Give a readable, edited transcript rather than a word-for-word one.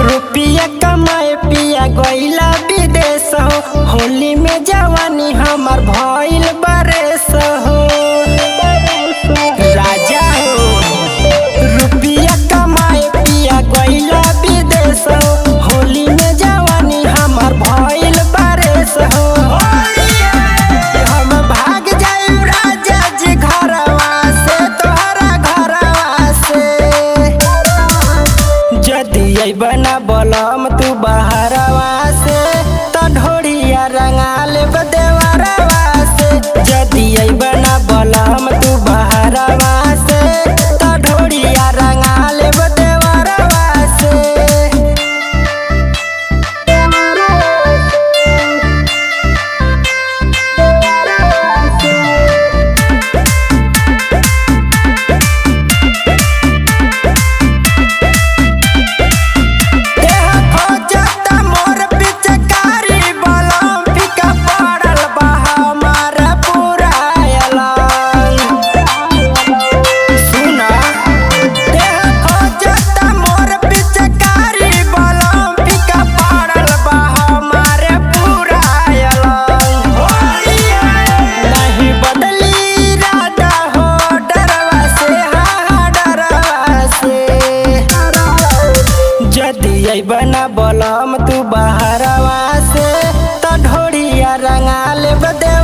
रुपया कमाए पिया गइला विदेश हो, होली में जवानी हमार भइल बरेस हो राजा हो। रुपया कमाए पिया गइला विदेश हो, होली में जवानी हमार भइल बरेस हो। हम भाग जाइब राजा जी घरवा से, तोहरा घरवा से। जदी अइबना बलम तू बहरवा से, त ढोरिया रंगा लेब देवरवा से। जदी अइबना बलम तू बहरवा से, त ढोरिया रंगा लेब देवरवा से। बना बलम तू बहरवा से, त ढोरिया रंगा लेब देवरवा से।